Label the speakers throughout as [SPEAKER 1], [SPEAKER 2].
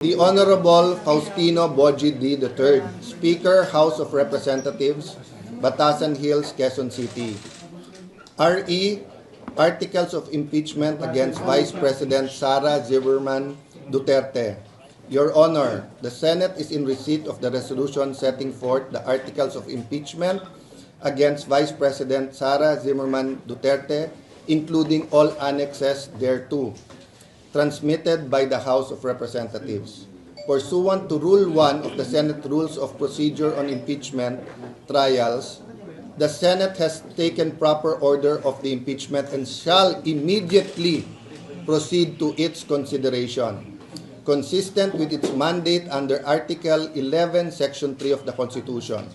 [SPEAKER 1] The Honorable Faustino Boji D. III, Speaker, House of Representatives, Batasan Hills, Quezon City. RE, Articles of Impeachment against Vice President Sara Zimmerman Duterte. Your Honor, the Senate is in receipt of the resolution setting forth the Articles of Impeachment against Vice President Sara Zimmerman Duterte, including all annexes thereto, transmitted by the House of Representatives. Pursuant to Rule 1 of the Senate Rules of Procedure on Impeachment Trials, the Senate has taken proper order of the impeachment and shall immediately proceed to its consideration, consistent with its mandate under Article 11, Section 3 of the Constitution.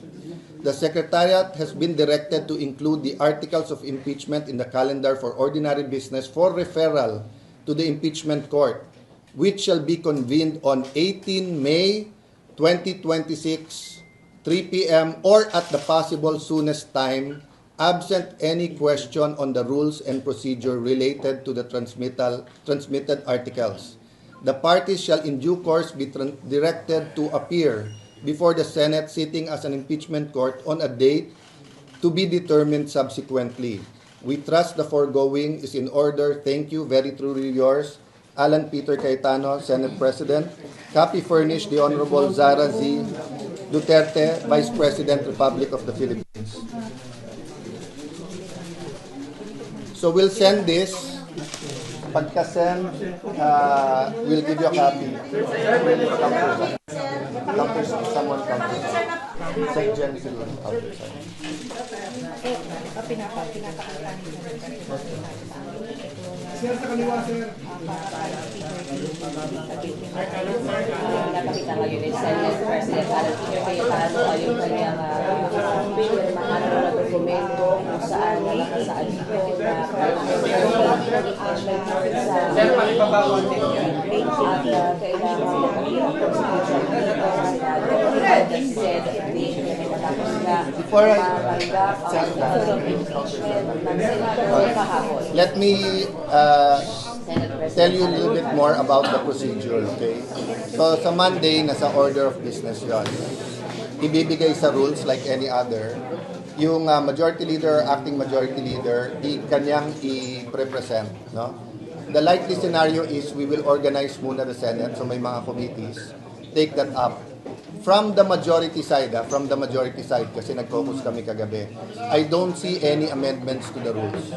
[SPEAKER 1] The Secretariat has been directed to include the articles of impeachment in the calendar for ordinary business for referral to the impeachment court, which shall be convened on 18 May 2026, 3 p.m. or at the possible soonest time, absent any question on the rules and procedure related to the transmitted articles. The parties shall in due course be directed to appear before the Senate sitting as an impeachment court on a date to be determined subsequently. We trust the foregoing is in order. Thank you. Very truly yours, Alan Peter Cayetano, Senate President. Copy furnished the Honorable Sara Z. Duterte, Vice President, Republic of the Philippines. So we'll send this. Pagka-send, we'll give you a copy. Someone comes. Send Jen Silva.
[SPEAKER 2] Sir, sa kaliwa, sir.
[SPEAKER 3] Nakakita ngayon ni Senate President Alan Peter Cayetano ay yung kanyang dokumento kung saan nakasaan dito na
[SPEAKER 2] Sir, palibabawan din yan.
[SPEAKER 3] at kailangan makahirap constitution
[SPEAKER 1] Before let me tell you a little bit more about the procedure, okay? So sa Monday, nasa order of business yon. Ibibigay sa rules like any other. Yung majority leader, acting majority leader, kanyang i-represent, no? The likely scenario is we will organize muna the Senate, so may mga committees, take that up. From the majority side, kasi nag-focus kami kagabi, I don't see any amendments to the rules.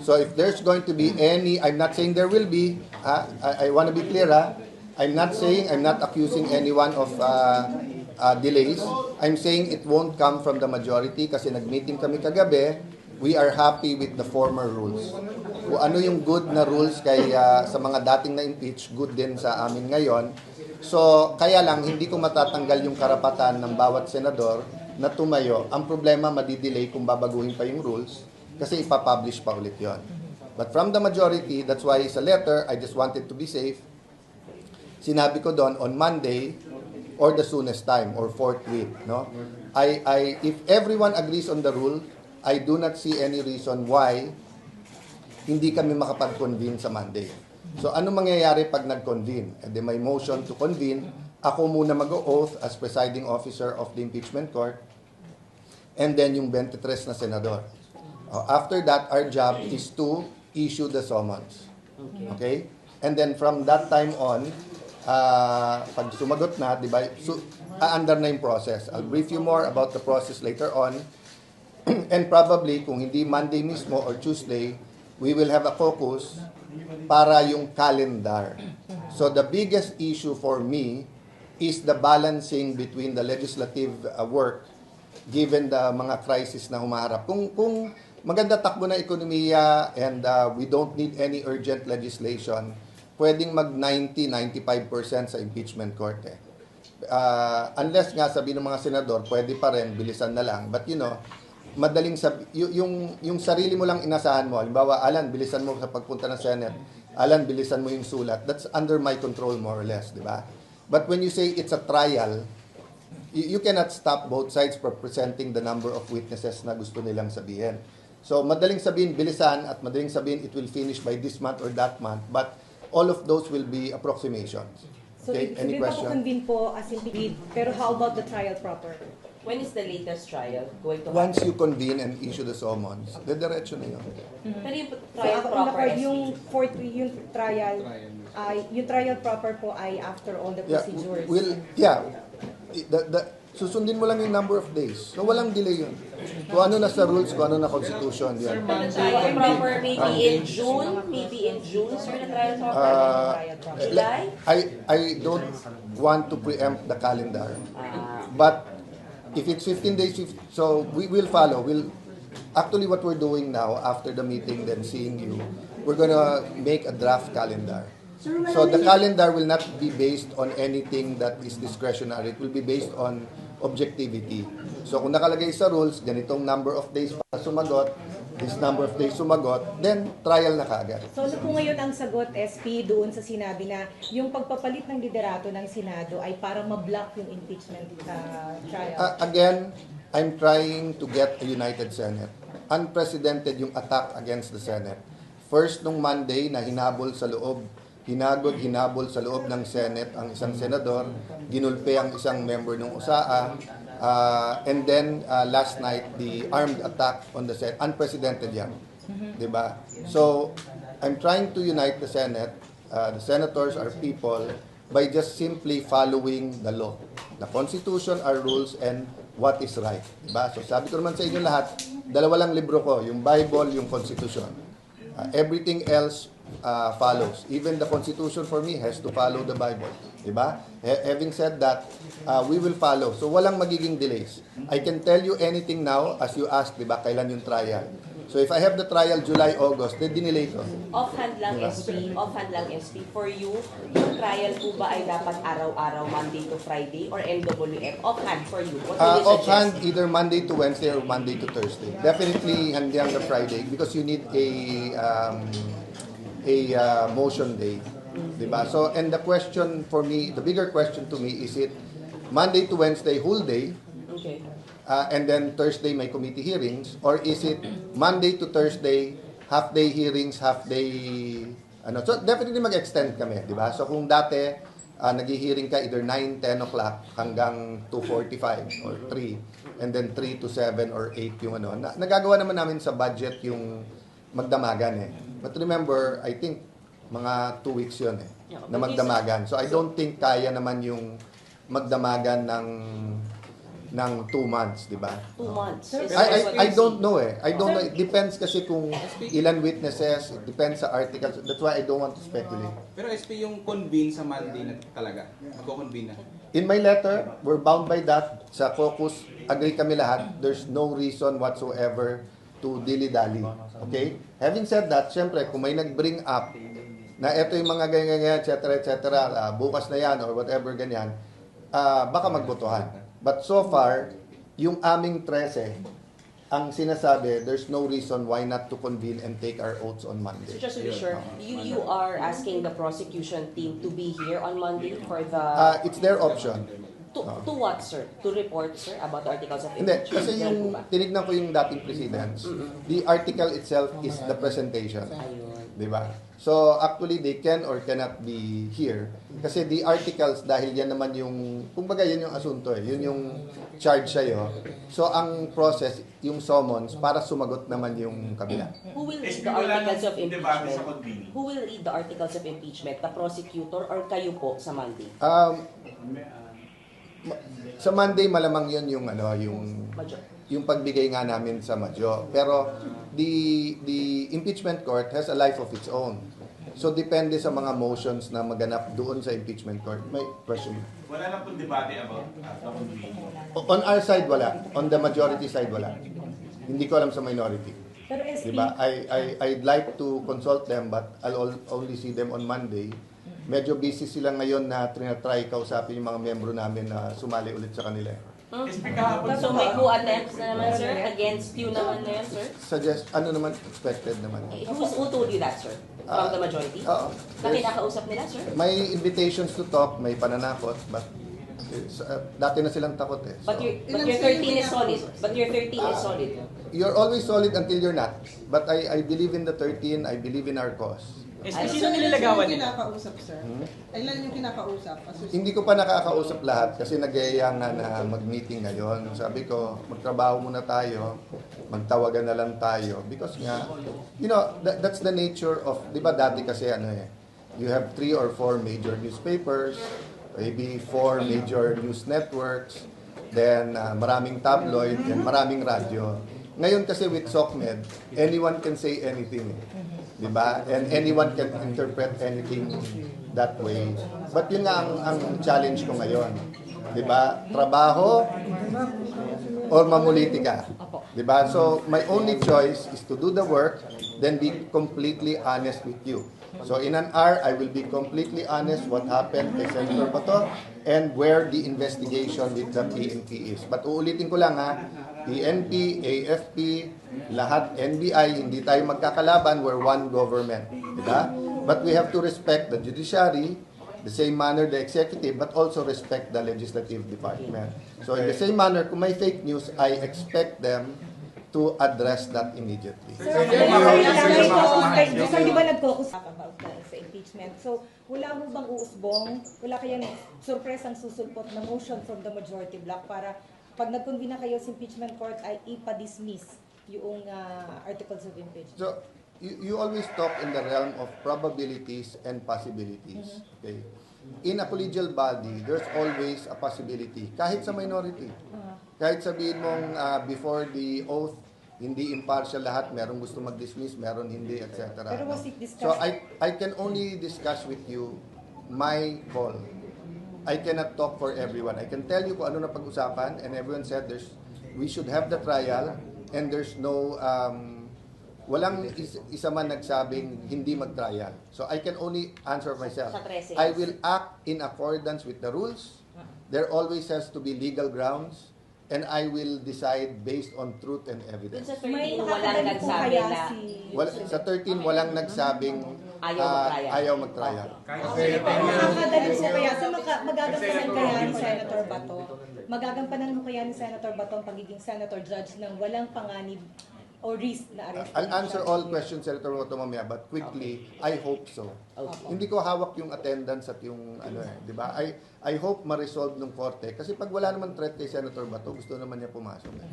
[SPEAKER 1] So if there's going to be any, I'm not saying there will be, I want to be clear, I'm not accusing anyone of delays. I'm saying it won't come from the majority kasi nag-meeting kami kagabi. We are happy with the former rules. Kung ano yung good na rules kay sa mga dating na-impeach, good din sa amin ngayon. So, kaya lang, hindi ko matatanggal yung karapatan ng bawat senador na tumayo. Ang problema, madidelay kung babaguhin pa yung rules kasi ipapublish pa ulit yon. But from the majority, that's why sa letter, I just wanted to be safe. Sinabi ko doon, on Monday, or the soonest time, or fourth week, no? If everyone agrees on the rule, I do not see any reason why hindi kami makapag-convene sa Monday. So, ano mangyayari pag nag-convene? And then may motion to convene. Ako muna mag-oath as presiding officer of the impeachment court. And then yung 23 na senador. After that, our job is to issue the summons. Okay? And then from that time on, pag sumagot na, di ba, aandar na yung process. I'll brief you more about the process later on. And probably, kung hindi Monday mismo or Tuesday, we will have a caucus para yung calendar. So the biggest issue for me is the balancing between the legislative work given the mga crisis na humaharap. Kung maganda takbo na ekonomiya and we don't need any urgent legislation, pwedeng mag 90-95% sa impeachment court. Unless nga sabi ng mga senador, pwede pa rin, bilisan na lang. But you know, madaling yung sarili mo lang inasahan mo. Halimbawa, Alan, bilisan mo sa pagpunta ng Senate. Alan, bilisan mo yung sulat. That's under my control more or less, di ba? But when you say it's a trial, you cannot stop both sides from presenting the number of witnesses na gusto nilang sabihin. So, madaling sabihin bilisan at madaling sabihin it will finish by this month or that month. But all of those will be approximations.
[SPEAKER 4] So,
[SPEAKER 1] Okay, any question?
[SPEAKER 4] convene po as impeached. Pero how about the trial proper?
[SPEAKER 3] When is the latest trial going to
[SPEAKER 1] Once
[SPEAKER 3] happen?
[SPEAKER 1] you convene and issue the summons, diretso na yun.
[SPEAKER 3] Pero yung
[SPEAKER 4] So,
[SPEAKER 3] trial
[SPEAKER 4] ako,
[SPEAKER 3] proper is
[SPEAKER 4] yung trial proper po ay after all the
[SPEAKER 1] Yeah,
[SPEAKER 4] procedures.
[SPEAKER 1] Susundin mo lang yung number of days. So walang delay yun. Kung ano na sa rules, kung ano na constitution. Yan.
[SPEAKER 3] the trial proper maybe in June, sir, the trial proper? July?
[SPEAKER 1] I don't want to preempt the calendar.
[SPEAKER 3] Ah,
[SPEAKER 1] But if it's 15 days, so we will follow. Actually, what we're doing now, after the meeting, then seeing you, we're gonna make a draft calendar. So the calendar will not be based on anything that is discretionary. It will be based on objectivity. So kung nakalagay sa rules, ganitong number of days para sumagot, this number of days sumagot, then trial na kaagad.
[SPEAKER 4] So ano po ngayon ang sagot, SP, doon sa sinabi na yung pagpapalit ng liderato ng Senado ay para ma-block yung impeachment trial?
[SPEAKER 1] Again, I'm trying to get a united Senate. Unprecedented yung attack against the Senate. First, nung Monday na hinabol sa loob ng Senate ang isang senador, ginulpe ang isang member ng USAA, and then last night, the armed attack on the Senate. Unprecedented yan. Diba? So, I'm trying to unite the Senate. The senators are people by just simply following the law. The Constitution, our rules, and what is right. Diba? So, sabi ko naman sa inyo lahat, dalawa lang libro ko, yung Bible, yung Constitution. Everything else follows. Even the Constitution for me has to follow the Bible. Diba? Having said that, we will follow. So walang magiging delays. I can tell you anything now as you ask, diba, kailan yung trial. So if I have the trial July, August, then dinelay ko.
[SPEAKER 3] offhand lang SP, for you, yung trial po ba ay dapat araw-araw, Monday to Friday, or MWF? Offhand for you, what do you
[SPEAKER 1] Offhand,
[SPEAKER 3] suggest?
[SPEAKER 1] either Monday to Wednesday or Monday to Thursday. Definitely hindi ang the Friday because you need a motion day. Diba? So, and the question for me, the bigger question to me, is it Monday to Wednesday whole day,
[SPEAKER 3] Okay.
[SPEAKER 1] and then Thursday may committee hearings, or is it Monday to Thursday, half day hearings, half day ano? So definitely mag-extend kami, di ba? So kung dati naghi-hearing ka either 9, 10 o'clock hanggang 2:45 or 3, and then 3 to 7 or 8 yung ano. Nagagawa naman namin sa budget yung magdamagan eh. But remember, I think mga 2 weeks yun eh, na magdamagan. So I don't think kaya naman yung magdamagan ng 2 months, di ba?
[SPEAKER 3] 2 months.
[SPEAKER 1] I don't know eh. I don't know. It depends kasi kung ilan witnesses. It depends sa articles. That's why I don't want to speculate.
[SPEAKER 2] Pero SP yung convene sa Monday na talaga. Magko-convene na.
[SPEAKER 1] In my letter, we're bound by that. Sa caucus, agree kami lahat. There's no reason whatsoever to dilly-dally. Okay? Having said that, syempre, kung may nag-bring up na eto yung mga ganyan, etc., bukas na yan or whatever ganyan, baka magbotohan. But so far, yung aming 13, ang sinasabi, there's no reason why not to convene and take our oaths on Monday.
[SPEAKER 3] So just to be sure, you are asking the prosecution team to be here on Monday for the...
[SPEAKER 1] It's their option.
[SPEAKER 3] To what, sir? To report, sir, about the articles of
[SPEAKER 1] Hindi,
[SPEAKER 3] impeachment?
[SPEAKER 1] kasi yung tinignan ko yung dating precedents, the article itself is the presentation. Di ba? So, actually, they can or cannot be here. Kasi the articles, dahil yan naman yung, kumbaga yan yung asunto eh, yun yung charge sa'yo. So, ang process, yung summons, para sumagot naman yung kabila.
[SPEAKER 3] Who will read the articles of impeachment? Who will read the articles of impeachment? The prosecutor or kayo po sa Monday?
[SPEAKER 1] Sa Monday, malamang yun yung, ano,
[SPEAKER 3] Major.
[SPEAKER 1] yung pagbigay nga namin sa Madyo. Pero the impeachment court has a life of its own. So depende sa mga motions na maganap doon sa impeachment court. May question?
[SPEAKER 5] Wala na pong debate about the convene.
[SPEAKER 1] On our side, wala. On the majority side, wala. Hindi ko alam sa minority.
[SPEAKER 4] Pero SP,
[SPEAKER 1] Diba? I'd like to consult them but I'll only see them on Monday. Medyo busy sila ngayon na trinatry kausapin yung mga membro namin na sumali ulit sa kanila.
[SPEAKER 5] SP kahapon
[SPEAKER 3] So may coup attempts na naman, sir? Against you naman na yan, sir?
[SPEAKER 1] Suggest, ano naman, expected naman.
[SPEAKER 3] Who told you that, sir? From the majority?
[SPEAKER 1] Oo.
[SPEAKER 3] Na kinakausap nila, sir?
[SPEAKER 1] May invitations to talk, may pananakot, but dati na silang takot eh.
[SPEAKER 3] But
[SPEAKER 1] So,
[SPEAKER 3] your 13 is solid. But your 13 is solid.
[SPEAKER 1] you're always solid until you're not. But I believe in the 13, I believe in our cause.
[SPEAKER 6] Sino nililagawan nila?
[SPEAKER 7] Kinakausap, sir? Ilan yung kinakausap?
[SPEAKER 1] Hindi ko pa nakakausap lahat kasi nag-iayang na mag-meeting ngayon. Sabi ko, magtrabaho muna tayo, magtawagan na lang tayo. Because nga, you know, that's the nature of, di ba dati kasi you have 3 or 4 major newspapers, maybe 4 major news networks, then maraming tabloid, and maraming radyo. Ngayon kasi with SOCMED, anyone can say anything. Diba? And anyone can interpret anything that way. But yun nga ang challenge ko ngayon. Diba? Trabaho or mamulitika. Diba? So, my only choice is to do the work, then be completely honest with you. So, in an hour, I will be completely honest what happened kay Senator Bato and where the investigation with the PNP is. But uulitin ko lang PNP, AFP, lahat, NBI, hindi tayo magkakalaban, we're one government. Diba? But we have to respect the judiciary, the same manner the executive, but also respect the legislative department. So in the same manner, kung may fake news, I expect them to address that immediately.
[SPEAKER 4] Sir, di ba nag-focus about sa impeachment? So, wala mo bang uusbong? Wala kayang surpresang susulpot na motion from the majority bloc para pag nag-convene na kayo sa impeachment court ay ipa-dismiss yung articles of impeachment?
[SPEAKER 1] So, you always talk in the realm of probabilities and possibilities. Okay? In a collegial body, there's always a possibility. Kahit sa minority. Kahit sabihin mong before the oath, hindi impartial lahat, merong gusto mag-dismiss, meron hindi, etc.
[SPEAKER 4] Pero was it discussed?
[SPEAKER 1] So, I can only discuss with you my call. I cannot talk for everyone. I can tell you kung ano na pag-usapan, and everyone said we should have the trial, and there's no walang isa man nagsabing hindi mag-trial. So I can only answer myself. I will act in accordance with the rules. There always has to be legal grounds, and I will decide based on truth and evidence.
[SPEAKER 3] Sa 13, walang nagsabi na
[SPEAKER 1] Sa 13, walang nagsabing ayaw mag-trial.
[SPEAKER 4] Makakadali po kaya, so magagampanan kaya ni Senator Bato? Magagampanan mo kaya ni Senator Bato ang pagiging Senator Judge ng walang panganib o risk na arrest?
[SPEAKER 1] I'll answer all questions, Senator Bato, mamaya, but quickly, I hope so. Hindi ko hawak yung attendance at yung di ba? I hope ma-resolve ng korte kasi pag wala naman threat kay Senator Bato, gusto naman niya pumasok.
[SPEAKER 5] Thank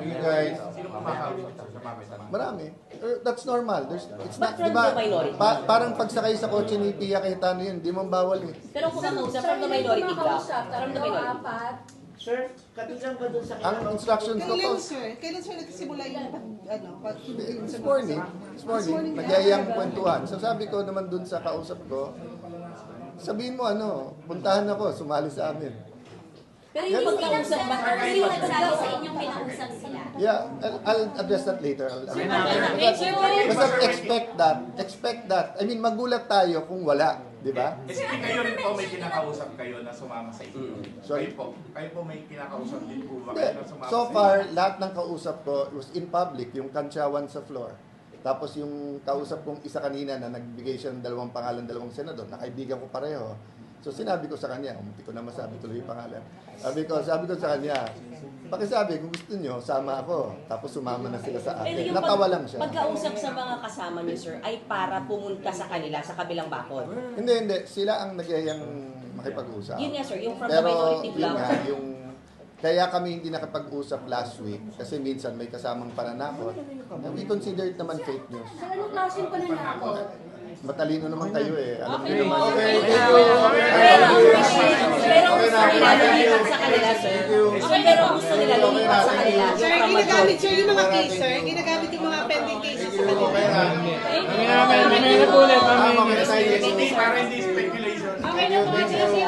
[SPEAKER 5] you guys. Sino kumakausap sa mga
[SPEAKER 1] Marami. That's normal. It's not,
[SPEAKER 3] But from
[SPEAKER 1] di ba?
[SPEAKER 3] the minority.
[SPEAKER 1] Parang pagsakay sa kotse ni Pia Cayetano yun, di man bawal eh.
[SPEAKER 3] Pero kung makausap from the minority bloc, from the minority.
[SPEAKER 8] Sir, katigang ba dun sa
[SPEAKER 1] Ang instructions ko po,
[SPEAKER 7] Kailan sir nagsimula yung pag-convene
[SPEAKER 1] this morning, nagyayang kwentuhan. So sabi ko naman dun sa kausap ko, sabihin mo puntahan ako, sumali sa amin.
[SPEAKER 3] Pero yung pagkausap ba?
[SPEAKER 9] Pero yung nagsabi sa inyong kinausap sila.
[SPEAKER 1] Yeah, I'll address that later. Basta expect that. I mean, magulat tayo kung wala, di ba?
[SPEAKER 5] kayo rin po may kinakausap kayo na sumama sa inyo.
[SPEAKER 1] Sorry?
[SPEAKER 5] Kayo po may kinakausap din po ba kayo na sumama
[SPEAKER 1] So
[SPEAKER 5] sa inyo?
[SPEAKER 1] far, lahat ng kausap ko was in public, yung kantsawan sa floor. Tapos yung kausap kong isa kanina na nagbigay siya ng 2 pangalan, 2 senador, na kaibigan ko pareho. So sinabi ko sa kanya, hindi ko na masabi tuloy yung pangalan. Sabi ko sa kanya, pakisabi kung gusto nyo, sama ako. Tapos sumama na sila sa
[SPEAKER 3] Pero
[SPEAKER 1] atin.
[SPEAKER 3] yung
[SPEAKER 1] Natawa lang siya.
[SPEAKER 3] pagkausap sa mga kasama niyo, sir, ay para pumunta sa kanila sa kabilang bakod.
[SPEAKER 1] Hindi. Sila ang nagyayang makipag-usap.
[SPEAKER 3] Yun nga, sir, yung from the
[SPEAKER 1] Pero
[SPEAKER 3] minority
[SPEAKER 1] yun
[SPEAKER 3] bloc.
[SPEAKER 1] nga, kaya kami hindi nakapag-usap last week kasi minsan may kasamang pananakot. We consider it naman fake news.
[SPEAKER 9] Sir, anong klaseng pananakot?
[SPEAKER 1] Matalino naman kayo eh. Alam niyo naman.
[SPEAKER 3] Pero gusto nila lumipat sa kanila, sir. Pero gusto nila lumipat sa kanila.
[SPEAKER 7] Sir, ginagamit sir yung mga case, sir. Ginagamit yung mga pending cases sa kanila.
[SPEAKER 5] Para hindi speculation.